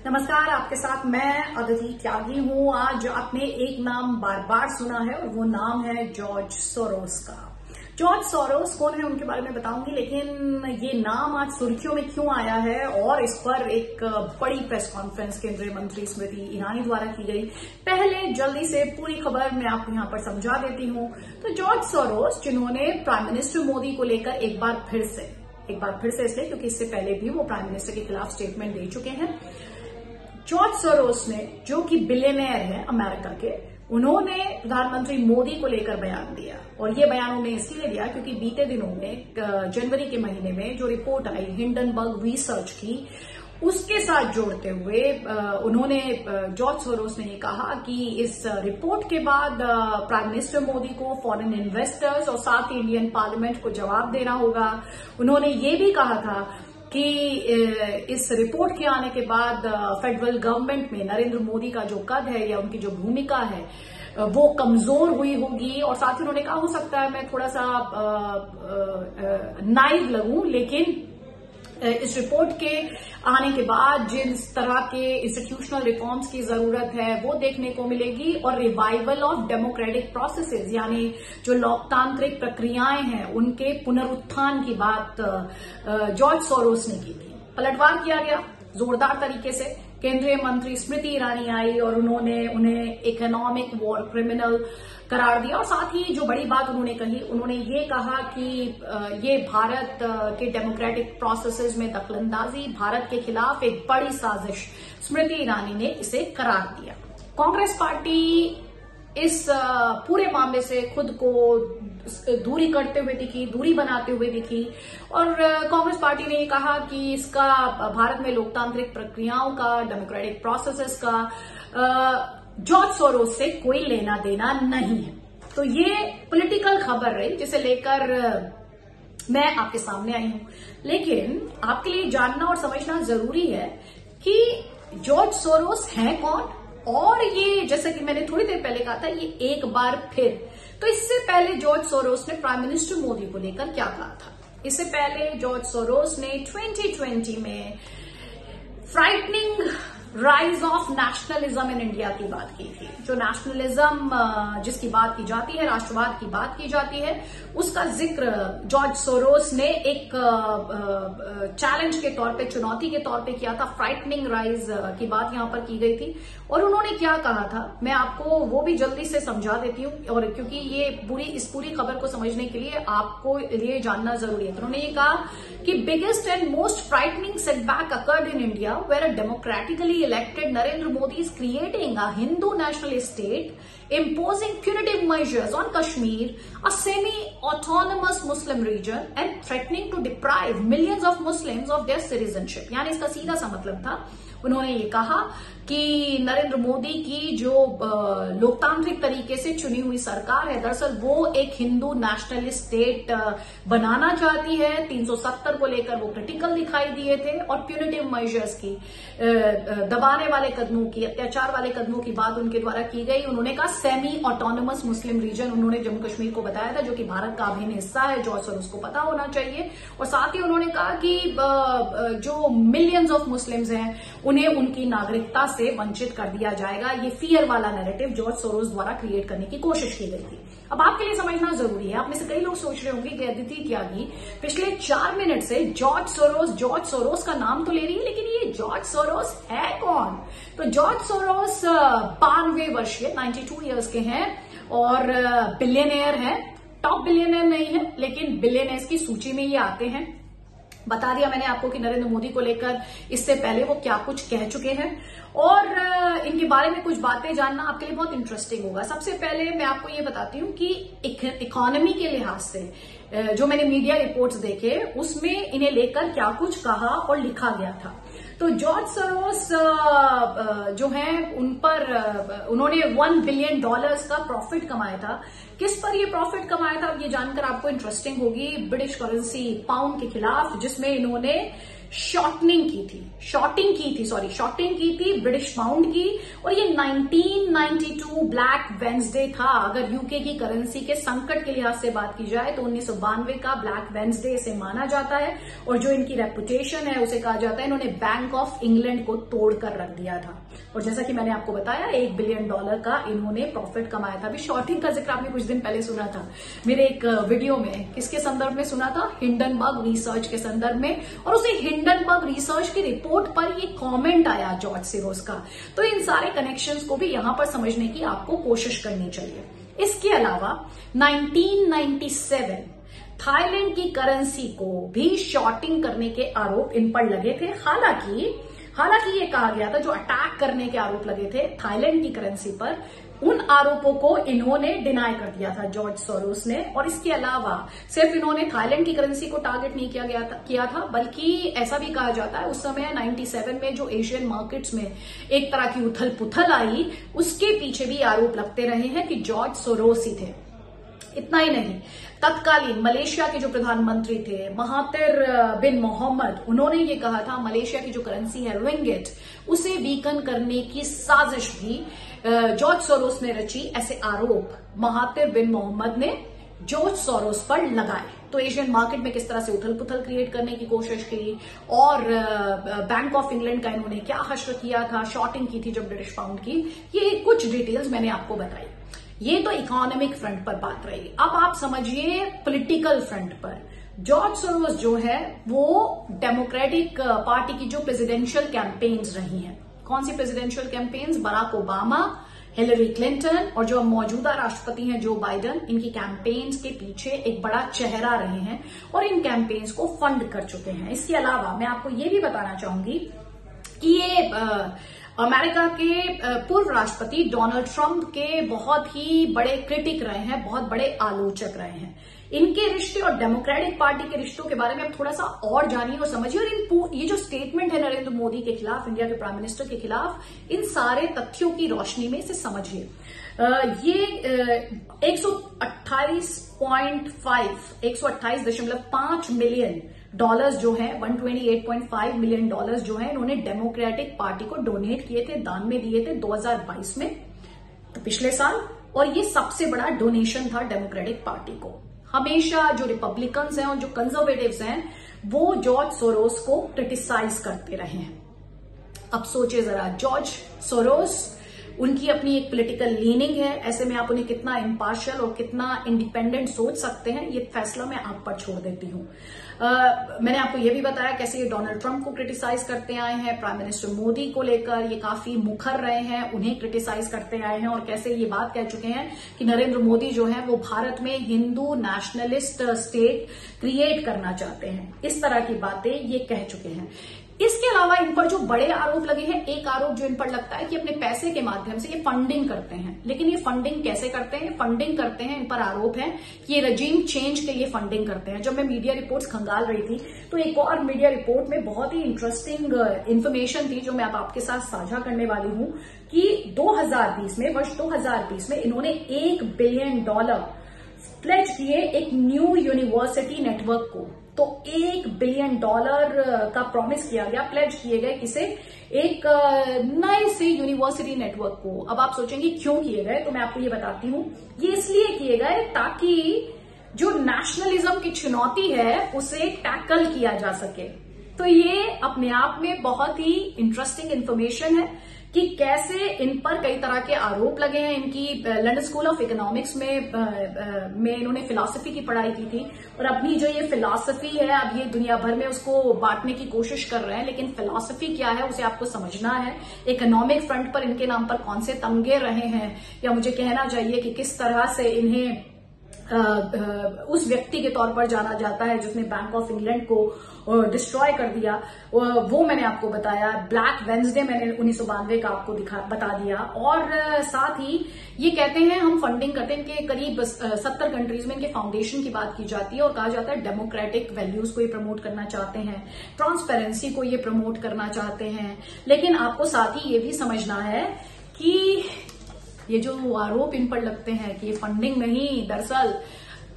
नमस्कार, आपके साथ मैं अदिति त्यागी हूं। आज आपने एक नाम बार बार सुना है और वो नाम है जॉर्ज सोरोस का। जॉर्ज सोरोस कौन है उनके बारे में बताऊंगी, लेकिन ये नाम आज सुर्खियों में क्यों आया है और इस पर एक बड़ी प्रेस कॉन्फ्रेंस केंद्रीय मंत्री स्मृति ईरानी द्वारा की गई। पहले जल्दी से पूरी खबर मैं आपको यहां पर समझा देती हूं। तो जॉर्ज सोरोस, जिन्होंने प्राइम मिनिस्टर मोदी को लेकर एक बार फिर से इसलिए क्योंकि इससे पहले भी वो प्राइम मिनिस्टर के खिलाफ स्टेटमेंट दे चुके हैं। जॉर्ज सोरोस ने, जो कि बिलियनेयर है अमेरिका के, उन्होंने प्रधानमंत्री मोदी को लेकर बयान दिया। और ये बयान उन्होंने इसलिए दिया क्योंकि बीते दिनों में जनवरी के महीने में जो रिपोर्ट आई हिंडनबर्ग रिसर्च की, उसके साथ जोड़ते हुए उन्होंने, जॉर्ज सोरोस ने ये कहा कि इस रिपोर्ट के बाद प्राइम मिनिस्टर मोदी को, फॉरेन इन्वेस्टर्स और साथ ही इंडियन पार्लियामेंट को जवाब देना होगा। उन्होंने ये भी कहा था कि इस रिपोर्ट के आने के बाद फेडरल गवर्नमेंट में नरेंद्र मोदी का जो कद है या उनकी जो भूमिका है वो कमजोर हुई होगी। और साथ ही उन्होंने कहा, हो सकता है मैं थोड़ा सा नाइव लगूं, लेकिन इस रिपोर्ट के आने के बाद जिस तरह के इंस्टीट्यूशनल रिफॉर्म्स की जरूरत है वो देखने को मिलेगी और रिवाइवल ऑफ डेमोक्रेटिक प्रोसेसेस, यानी जो लोकतांत्रिक प्रक्रियाएं हैं उनके पुनरुत्थान की बात जॉर्ज सोरोस ने की थी। पलटवार किया गया जोरदार तरीके से। केंद्रीय मंत्री स्मृति ईरानी आई और उन्होंने उन्हें इकोनॉमिक वॉर क्रिमिनल करार दिया। और साथ ही जो बड़ी बात उन्होंने कही, उन्होंने ये कहा कि ये भारत के डेमोक्रेटिक प्रोसेसेस में दखलंदाजी, भारत के खिलाफ एक बड़ी साजिश स्मृति ईरानी ने इसे करार दिया। कांग्रेस पार्टी इस पूरे मामले से खुद को दूरी करते हुए दिखी, दूरी बनाते हुए दिखी। और कांग्रेस पार्टी ने ये कहा कि इसका भारत में लोकतांत्रिक प्रक्रियाओं का, डेमोक्रेटिक प्रोसेसेस का जॉर्ज सोरोस से कोई लेना देना नहीं है। तो ये पॉलिटिकल खबर रही जिसे लेकर मैं आपके सामने आई हूं। लेकिन आपके लिए जानना और समझना जरूरी है कि जॉर्ज सोरोस है कौन, और ये जैसा कि मैंने थोड़ी देर पहले कहा था, ये एक बार फिर। तो इससे पहले जॉर्ज सोरोस ने प्राइम मिनिस्टर मोदी को लेकर क्या कहा था? इससे पहले जॉर्ज सोरोस ने 2020 में frightening rise of nationalism in India की बात की थी। जो नेशनलिज्म जिसकी बात की जाती है, राष्ट्रवाद की बात की जाती है, उसका जिक्र जॉर्ज सोरोस ने एक चैलेंज के तौर पे, चुनौती के तौर पे किया था। फ्राइटनिंग राइज की बात यहां पर की गई थी। और उन्होंने क्या कहा था मैं आपको वो भी जल्दी से समझा देती हूँ, और क्योंकि ये इस पूरी खबर को समझने के लिए आपको ये जानना जरूरी है। तो उन्होंने ये कहा कि biggest and most frightening setback occurred in India where a democratically elected Narendra Modi is creating a Hindu nationalist state, imposing punitive measures on Kashmir, a semi-autonomous Muslim region, and threatening to deprive millions of Muslims of their citizenship। यानी इसका सीधा सा मतलब था, उन्होंने ये कहा कि नरेंद्र मोदी की जो लोकतांत्रिक तरीके से चुनी हुई सरकार है, दरअसल वो एक हिंदू नेशनलिस्ट स्टेट बनाना चाहती है। 370 को लेकर वो क्रिटिकल दिखाई दिए थे और प्यूनिटिव मेजर्स की, दबाने वाले कदमों की, अत्याचार वाले कदमों की बात उनके द्वारा की गई। उन्होंने कहा सेमी ऑटोनोमस मुस्लिम रीजन, उन्होंने जम्मू कश्मीर को बताया था, जो कि भारत का अभिन्न हिस्सा है। जॉर्ज सोरोस को पता होना चाहिए। और साथ ही उन्होंने कहा कि जो मिलियंस ऑफ मुस्लिम्स हैं उन्हें उनकी नागरिकता से वंचित कर दिया जाएगा। ये फियर वाला नैरेटिव जॉर्ज सोरोस द्वारा क्रिएट करने की कोशिश की गई थी। अब आपके लिए समझना जरूरी है, आप में से कई लोग सोच रहे होंगे कि अदिति त्यागी पिछले 4 मिनट से जॉर्ज सोरोस का नाम तो ले रही है, लेकिन ये जॉर्ज सोरोस है कौन? तो जॉर्ज सोरोस 92 वर्षीय, 92 ईयर्स के हैं और बिलियनेयर हैं। टॉप बिलियनेयर नहीं है, लेकिन बिलियनेयर्स की सूची में ये आते हैं। बता दिया मैंने आपको कि नरेंद्र मोदी को लेकर इससे पहले वो क्या कुछ कह चुके हैं, और इनके बारे में कुछ बातें जानना आपके लिए बहुत इंटरेस्टिंग होगा। सबसे पहले मैं आपको ये बताती हूँ कि इकोनॉमी के लिहाज से जो मैंने मीडिया रिपोर्ट्स देखे उसमें इन्हें लेकर क्या कुछ कहा और लिखा गया था। तो जॉर्ज सोरोस जो हैं उन पर उन्होंने $1 बिलियन का प्रॉफिट कमाया था। किस पर ये प्रॉफिट कमाया था, अब ये जानकर आपको इंटरेस्टिंग होगी। ब्रिटिश करेंसी पाउंड के खिलाफ, जिसमें इन्होंने शॉर्टिंग की थी ब्रिटिश पाउंड की। और ये 1992 ब्लैक वेंसडे था। अगर यूके की करेंसी के संकट के लिहाज से बात की जाए तो 1992 का ब्लैक वेंसडे इसे माना जाता है। और जो इनकी रेपुटेशन है उसे कहा जाता है इन्होंने बैंक ऑफ इंग्लैंड को तोड़कर रख दिया था। और जैसा कि मैंने आपको बताया $1 बिलियन का इन्होंने प्रॉफिट कमाया था। अभी शॉर्टिंग का जिक्र आपने कुछ दिन पहले सुना था मेरे एक वीडियो में। किसके संदर्भ में सुना था? हिंडनबर्ग रिसर्च के संदर्भ में। और उसे हिंडनबर्ग रिसर्च की रिपोर्ट पर ये कमेंट आया जॉर्ज सोरोस का। तो इन सारे कनेक्शंस को भी यहां पर समझने की आपको कोशिश करनी चाहिए। इसके अलावा 1997 थाईलैंड की करेंसी को भी शॉर्टिंग करने के आरोप इन पर लगे थे। हालांकि ये कहा गया था जो अटैक करने के आरोप लगे थे थाईलैंड की करेंसी पर, उन आरोपों को इन्होंने डिनाई कर दिया था जॉर्ज सोरोस ने। और इसके अलावा सिर्फ इन्होंने थाईलैंड की करेंसी को टारगेट नहीं किया था बल्कि ऐसा भी कहा जाता है उस समय 97 में जो एशियन मार्केट्स में एक तरह की उथल पुथल आई, उसके पीछे भी आरोप लगते रहे हैं कि जॉर्ज सोरोस ही थे। इतना ही नहीं, तत्कालीन मलेशिया के जो प्रधानमंत्री थे महातिर बिन मोहम्मद, उन्होंने ये कहा था मलेशिया की जो करेंसी है रिंगिट, उसे वीकन करने की साजिश भी जॉर्ज सोरोस ने रची। ऐसे आरोप महातिर बिन मोहम्मद ने जॉर्ज सोरोस पर लगाए। तो एशियन मार्केट में किस तरह से उथल पुथल क्रिएट करने की कोशिश की और बैंक ऑफ इंग्लैंड का इन्होंने क्या हश्र किया था, शॉर्टिंग की थी जब ब्रिटिश पाउंड की, ये कुछ डिटेल्स मैंने आपको बताई। ये तो इकोनॉमिक फ्रंट पर बात रही। अब आप समझिए पॉलिटिकल फ्रंट पर जॉर्ज सोरोस जो है वो डेमोक्रेटिक पार्टी की जो प्रेसिडेंशियल कैंपेन्स रही हैं, कौन सी presidential campaigns? Barack Obama, Hillary Clinton और जो मौजूदा राष्ट्रपति हैं जो बाइडेन, इनकी कैंपेन्स के पीछे एक बड़ा चेहरा रहे हैं और इन कैंपेन्स को फंड कर चुके हैं। इसके अलावा मैं आपको ये भी बताना चाहूंगी कि ये अमेरिका के पूर्व राष्ट्रपति डोनाल्ड ट्रंप के बहुत ही बड़े क्रिटिक रहे हैं, बहुत बड़े आलोचक रहे हैं। इनके रिश्ते और डेमोक्रेटिक पार्टी के रिश्तों के बारे में आप थोड़ा सा और जानिए और समझिए। और ये जो स्टेटमेंट है नरेंद्र मोदी के खिलाफ, इंडिया के प्राइम मिनिस्टर के खिलाफ, इन सारे तथ्यों की रोशनी में इसे समझिए। ये 128.5 मिलियन डॉलर्स जो है, 128.5 मिलियन डॉलर्स जो है, इन्होंने डेमोक्रेटिक पार्टी को डोनेट किए थे, दान में दिए थे 2022 में, तो पिछले साल। और ये सबसे बड़ा डोनेशन था डेमोक्रेटिक पार्टी को। हमेशा जो रिपब्लिकन्स हैं और जो कंजर्वेटिव्स हैं वो जॉर्ज सोरोस को क्रिटिसाइज करते रहे हैं। अब सोचिए जरा, जॉर्ज सोरोस, उनकी अपनी एक पॉलिटिकल लीनिंग है, ऐसे में आप उन्हें कितना इम्पार्शियल और कितना इंडिपेंडेंट सोच सकते हैं, ये फैसला मैं आप पर छोड़ देती हूँ। मैंने आपको ये भी बताया कैसे ये डोनाल्ड ट्रंप को क्रिटिसाइज करते आए हैं, प्राइम मिनिस्टर मोदी को लेकर ये काफी मुखर रहे हैं, उन्हें क्रिटिसाइज करते आए हैं और कैसे ये बात कह चुके हैं कि नरेंद्र मोदी जो है वो भारत में हिंदू नेशनलिस्ट स्टेट क्रिएट करना चाहते हैं। इस तरह की बातें ये कह चुके हैं। इसके अलावा इन पर जो बड़े आरोप लगे हैं, एक आरोप जो इन पर लगता है कि अपने पैसे के माध्यम से ये फंडिंग करते हैं। लेकिन ये फंडिंग कैसे करते हैं? फंडिंग करते हैं, इन पर आरोप है कि ये रजीम चेंज के लिए फंडिंग करते हैं। जब मैं मीडिया रिपोर्ट्स खंगाल रही थी तो एक और मीडिया रिपोर्ट में बहुत ही इंटरेस्टिंग इंफॉर्मेशन थी जो मैं आपके साथ साझा करने वाली हूं कि 2020 में, वर्ष 2020 में इन्होंने $1 बिलियन प्लेज किए एक न्यू यूनिवर्सिटी नेटवर्क को। तो $1 बिलियन का प्रॉमिस किया गया, प्लेज किए गए किसे? एक नए से यूनिवर्सिटी नेटवर्क को। अब आप सोचेंगे क्यों किए गए, तो मैं आपको ये बताती हूं। ये इसलिए किए गए ताकि जो नेशनलिज्म की चुनौती है उसे टैकल किया जा सके। तो ये अपने आप में बहुत ही इंटरेस्टिंग इंफॉर्मेशन है कि कैसे इन पर कई तरह के आरोप लगे हैं। इनकी लंदन स्कूल ऑफ इकोनॉमिक्स में इन्होंने फिलॉसफी की पढ़ाई की थी और अपनी जो ये फिलॉसफी है अब ये दुनिया भर में उसको बांटने की कोशिश कर रहे हैं। लेकिन फिलॉसफी क्या है उसे आपको समझना है। इकोनॉमिक फ्रंट पर इनके नाम पर कौन से तमगे रहे हैं, या मुझे कहना चाहिए कि किस तरह से इन्हें उस व्यक्ति के तौर पर जाना जाता है जिसने बैंक ऑफ इंग्लैंड को डिस्ट्रॉय कर दिया, वो मैंने आपको बताया। ब्लैक वेंसडे मैंने 1992 का आपको बता दिया। और साथ ही ये कहते हैं हम फंडिंग करते हैं कि करीब 70 कंट्रीज में इनके फाउंडेशन की बात की जाती है और कहा जाता है डेमोक्रेटिक वैल्यूज को ये प्रमोट करना चाहते हैं, ट्रांसपेरेंसी को ये प्रमोट करना चाहते हैं। लेकिन आपको साथ ही ये भी समझना है कि ये जो आरोप इन पर लगते हैं कि ये फंडिंग नहीं, दरअसल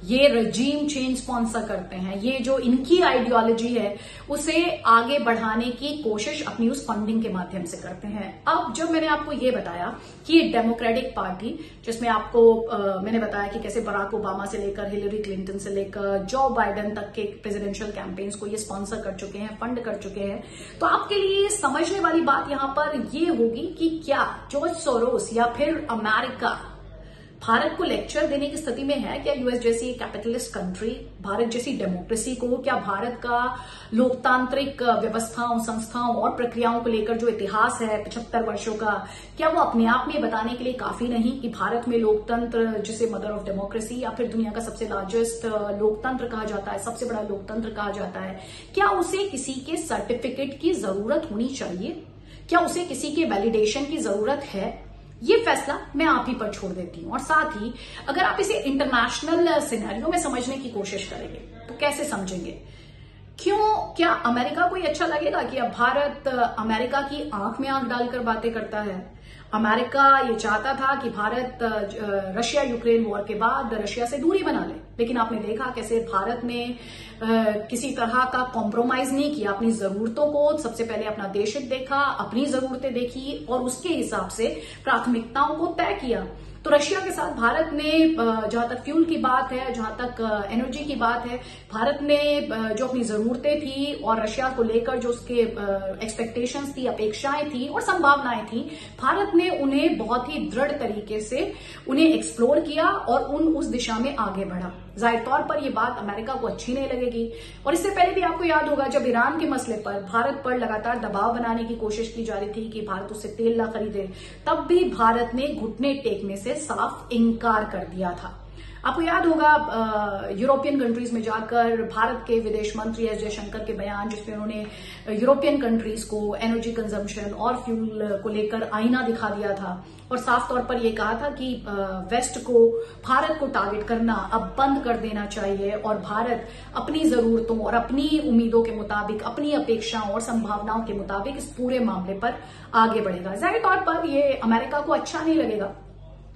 ये रजीम चेंज स्पॉन्सर करते हैं, ये जो इनकी आइडियोलॉजी है उसे आगे बढ़ाने की कोशिश अपनी उस फंडिंग के माध्यम से करते हैं। अब जब मैंने आपको ये बताया कि ये डेमोक्रेटिक पार्टी, जिसमें आपको मैंने बताया कि कैसे बराक ओबामा से लेकर हिलरी क्लिंटन से लेकर जो बाइडेन तक के प्रेसिडेंशियल कैंपेन्स को ये स्पॉन्सर कर चुके हैं, फंड कर चुके हैं, तो आपके लिए समझने वाली बात यहां पर ये होगी कि क्या जॉर्ज सोरोस या फिर अमेरिका भारत को लेक्चर देने की स्थिति में है? क्या यूएस जैसी कैपिटलिस्ट कंट्री, भारत जैसी डेमोक्रेसी को, क्या भारत का लोकतांत्रिक व्यवस्थाओं, संस्थाओं और प्रक्रियाओं को लेकर जो इतिहास है 75 वर्षों का, क्या वो अपने आप में बताने के लिए काफी नहीं कि भारत में लोकतंत्र, जिसे मदर ऑफ डेमोक्रेसी या फिर दुनिया का सबसे लार्जेस्ट लोकतंत्र कहा जाता है, सबसे बड़ा लोकतंत्र कहा जाता है, क्या उसे किसी के सर्टिफिकेट की जरूरत होनी चाहिए? क्या उसे किसी के वैलिडेशन की जरूरत है? ये फैसला मैं आप ही पर छोड़ देती हूं। और साथ ही अगर आप इसे इंटरनेशनल सिनेरियो में समझने की कोशिश करेंगे तो कैसे समझेंगे? क्या अमेरिका को ये अच्छा लगेगा कि अब भारत अमेरिका की आंख में आंख डालकर बातें करता है? अमेरिका ये चाहता था कि भारत रशिया यूक्रेन वॉर के बाद रशिया से दूरी बना ले, लेकिन आपने देखा कैसे भारत ने किसी तरह का कॉम्प्रोमाइज नहीं किया। अपनी जरूरतों को सबसे पहले अपना देश हित देखा, अपनी जरूरतें देखी और उसके हिसाब से प्राथमिकताओं को तय किया। तो रशिया के साथ भारत ने, जहां तक फ्यूल की बात है, जहां तक एनर्जी की बात है, भारत ने जो अपनी जरूरतें थी और रशिया को लेकर जो उसके एक्सपेक्टेशंस थी, अपेक्षाएं थी और संभावनाएं थी, भारत ने उन्हें बहुत ही दृढ़ तरीके से उन्हें एक्सप्लोर किया और उस दिशा में आगे बढ़ा। जाहिर तौर पर यह बात अमेरिका को अच्छी नहीं लगेगी। और इससे पहले भी आपको याद होगा जब ईरान के मसले पर भारत पर लगातार दबाव बनाने की कोशिश की जा रही थी कि भारत उससे तेल ना खरीदे, तब भी भारत ने घुटने टेकने से साफ इनकार कर दिया था। आपको याद होगा यूरोपियन कंट्रीज में जाकर भारत के विदेश मंत्री एस जयशंकर के बयान, जिसमें उन्होंने यूरोपियन कंट्रीज को एनर्जी कंजम्पशन और फ्यूल को लेकर आईना दिखा दिया था और साफ तौर पर यह कहा था कि वेस्ट को भारत को टारगेट करना अब बंद कर देना चाहिए और भारत अपनी जरूरतों और अपनी उम्मीदों के मुताबिक, अपनी अपेक्षाओं और संभावनाओं के मुताबिक इस पूरे मामले पर आगे बढ़ेगा। जाहिर तौर पर यह अमेरिका को अच्छा नहीं लगेगा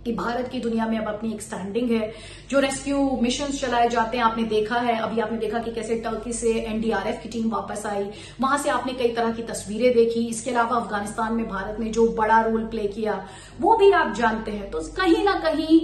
कि भारत की दुनिया में अब अपनी एक स्टैंडिंग है। जो रेस्क्यू मिशंस चलाए जाते हैं, आपने देखा है, अभी आपने देखा कि कैसे टर्की से एनडीआरएफ की टीम वापस आई, वहां से आपने कई तरह की तस्वीरें देखी। इसके अलावा अफगानिस्तान में भारत ने जो बड़ा रोल प्ले किया वो भी आप जानते हैं। तो कहीं ना कहीं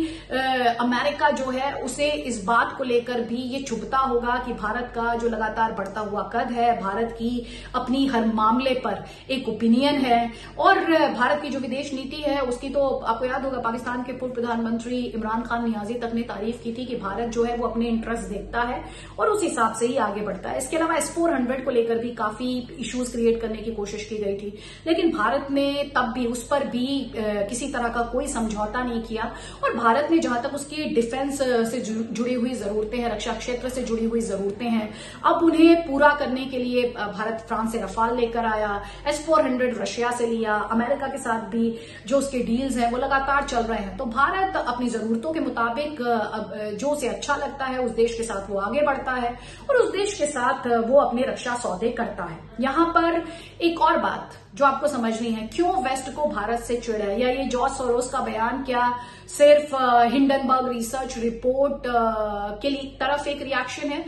अमेरिका जो है उसे इस बात को लेकर भी ये चुभता होगा कि भारत का जो लगातार बढ़ता हुआ कद है, भारत की अपनी हर मामले पर एक ओपिनियन है और भारत की जो विदेश नीति है उसकी, तो आपको याद होगा पाकिस्तान के पूर्व प्रधानमंत्री इमरान खान नियाजी तक ने तारीफ की थी कि भारत जो है वो अपने इंटरेस्ट देखता है और उस हिसाब से ही आगे बढ़ता है। इसके अलावा S-400 को लेकर भी काफी इश्यूज क्रिएट करने की कोशिश की गई थी, लेकिन भारत ने तब भी उस पर भी किसी तरह का कोई समझौता नहीं किया और भारत ने जहां तक उसकी डिफेंस से जुड़ी हुई जरूरतें हैं, रक्षा क्षेत्र से जुड़ी हुई जरूरतें हैं, अब उन्हें पूरा करने के लिए भारत फ्रांस से रफाल लेकर आया, S-400 रशिया से लिया, अमेरिका के साथ भी जो उसके डील्स हैं वो लगातार चल रहे हैं। तो भारत अपनी जरूरतों के मुताबिक जो उसे अच्छा लगता है उस देश के साथ वो आगे बढ़ता है और उस देश के साथ वो अपने रक्षा सौदे करता है। यहां पर एक और बात जो आपको समझनी है, क्यों वेस्ट को भारत से चिढ़ है, या ये जॉर्ज सोरोस का बयान क्या सिर्फ हिंडनबर्ग रिसर्च रिपोर्ट के लिए तरफ एक रिएक्शन है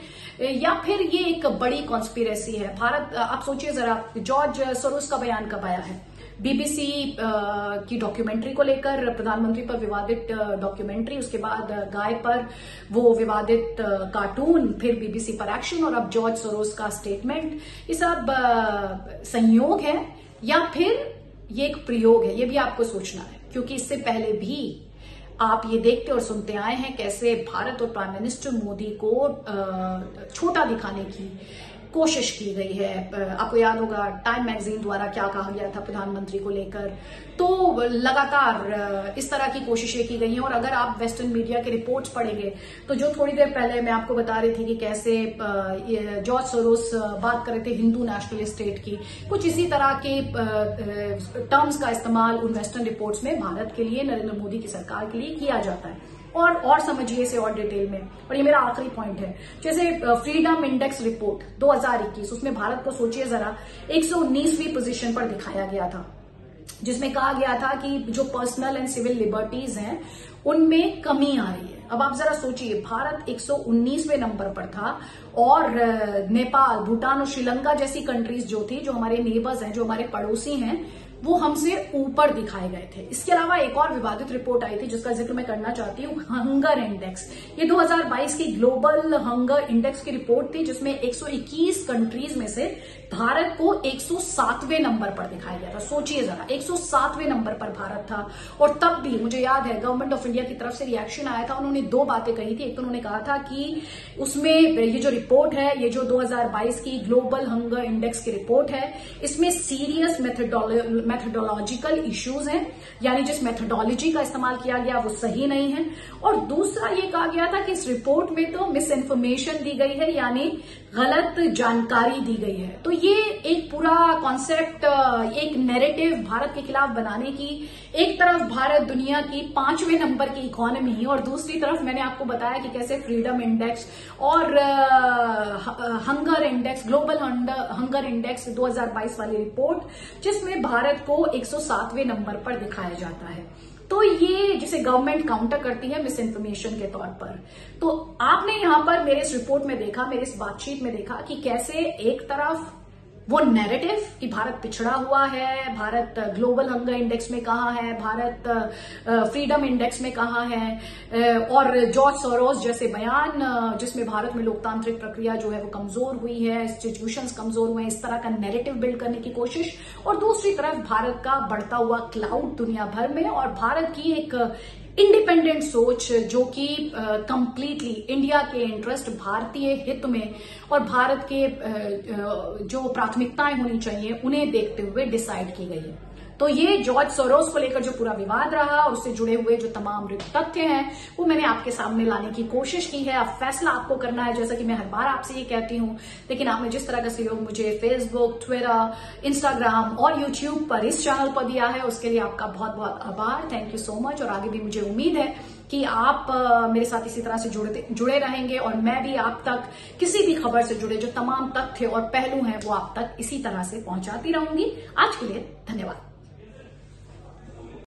या फिर ये एक बड़ी कॉन्स्पिरेसी है? भारत, आप सोचिए जरा, जॉर्ज सोरोस का बयान कब आया है? बीबीसी की डॉक्यूमेंट्री को लेकर, प्रधानमंत्री पर विवादित डॉक्यूमेंट्री, उसके बाद गाय पर वो विवादित कार्टून, फिर बीबीसी पर एक्शन और अब जॉर्ज सोरोस का स्टेटमेंट। ये सब संयोग है या फिर ये एक प्रयोग है? ये भी आपको सोचना है, क्योंकि इससे पहले भी आप ये देखते और सुनते आए हैं कैसे भारत और प्राइम मिनिस्टर मोदी को छोटा दिखाने की कोशिश की गई है। आपको याद होगा टाइम मैगजीन द्वारा क्या कहा गया था प्रधानमंत्री को लेकर। तो लगातार इस तरह की कोशिशें की गई हैं और अगर आप वेस्टर्न मीडिया के रिपोर्ट्स पढ़ेंगे तो जो थोड़ी देर पहले मैं आपको बता रही थी कि कैसे जॉर्ज सोरोस बात कर रहे थे हिंदू नेशनल स्टेट की, कुछ इसी तरह के टर्म्स का इस्तेमाल उन वेस्टर्न रिपोर्ट्स में भारत के लिए, नरेंद्र मोदी की सरकार के लिए किया जाता है। और समझिए इसे और डिटेल में, और ये मेरा आखिरी पॉइंट है। जैसे फ्रीडम इंडेक्स रिपोर्ट 2021, उसमें भारत को सोचिए जरा 119वीं पोजीशन पर दिखाया गया था, जिसमें कहा गया था कि जो पर्सनल एंड सिविल लिबर्टीज हैं उनमें कमी आ रही है। अब आप जरा सोचिए, भारत 119वें नंबर पर था और नेपाल, भूटान और श्रीलंका जैसी कंट्रीज जो थी, जो हमारे नेबर्स हैं, जो हमारे पड़ोसी हैं, वो हमसे ऊपर दिखाए गए थे। इसके अलावा एक और विवादित रिपोर्ट आई थी जिसका जिक्र मैं करना चाहती हूँ, हंगर इंडेक्स। ये 2022 की ग्लोबल हंगर इंडेक्स की रिपोर्ट थी जिसमें 121 कंट्रीज में से भारत को 107वें नंबर पर दिखाया गया था। सोचिए जरा, 107वें नंबर पर भारत था। और तब भी मुझे याद है गवर्नमेंट ऑफ इंडिया की तरफ से रिएक्शन आया था। उन्होंने दो बातें कही थी। एक तो उन्होंने कहा था कि उसमें ये जो रिपोर्ट है, ये जो 2022 की ग्लोबल हंगर इंडेक्स की रिपोर्ट है, इसमें सीरियस मेथोडोलॉजिकल इश्यूज हैं, यानी जिस मेथोडोलॉजी का इस्तेमाल किया गया वो सही नहीं है। और दूसरा ये कहा गया था कि इस रिपोर्ट में तो मिस इन्फॉर्मेशन दी गई है, यानी गलत जानकारी दी गई है। तो ये एक पूरा कॉन्सेप्ट, एक नैरेटिव भारत के खिलाफ बनाने की, एक तरफ भारत दुनिया की 5वें नंबर की इकोनॉमी और दूसरी तरफ मैंने आपको बताया कि कैसे फ्रीडम इंडेक्स और hunger index, global hunger index 2022 वाली रिपोर्ट, जिसमें भारत को 107वें नंबर पर दिखाया जाता है। तो ये जिसे गवर्नमेंट काउंटर करती है मिस इन्फॉर्मेशन के तौर पर। तो आपने यहां पर मेरे इस रिपोर्ट में देखा, मेरे इस बातचीत में देखा कि कैसे एक तरफ वो नैरेटिव कि भारत पिछड़ा हुआ है, भारत ग्लोबल हंगर इंडेक्स में कहाँ है, भारत फ्रीडम इंडेक्स में कहाँ है, और जॉर्ज सोरोस जैसे बयान जिसमें भारत में लोकतांत्रिक प्रक्रिया जो है वो कमजोर हुई है, इंस्टीट्यूशंस कमजोर हुए हैं, इस तरह का नैरेटिव बिल्ड करने की कोशिश। और दूसरी तरफ भारत का बढ़ता हुआ क्लाउड दुनिया भर में और भारत की एक इंडिपेंडेंट सोच जो कि कंप्लीटली इंडिया के इंटरेस्ट, भारतीय हित में और भारत के जो प्राथमिकताएं होनी चाहिए उन्हें देखते हुए डिसाइड की गई है। तो ये जॉर्ज सोरोस को लेकर जो पूरा विवाद रहा, उससे जुड़े हुए जो तमाम तथ्य हैं वो मैंने आपके सामने लाने की कोशिश की है। अब फैसला आपको करना है, जैसा कि मैं हर बार आपसे ये कहती हूं। लेकिन आपने जिस तरह का सहयोग मुझे फेसबुक, ट्विटर, इंस्टाग्राम और यूट्यूब पर इस चैनल पर दिया है, उसके लिए आपका बहुत बहुत आभार। Thank you so much. और आगे भी मुझे उम्मीद है कि आप मेरे साथ इसी तरह से जुड़े रहेंगे और मैं भी आप तक किसी भी खबर से जुड़े जो तमाम तथ्य और पहलू हैं वो आप तक इसी तरह से पहुंचाती रहूंगी। आज के लिए धन्यवाद।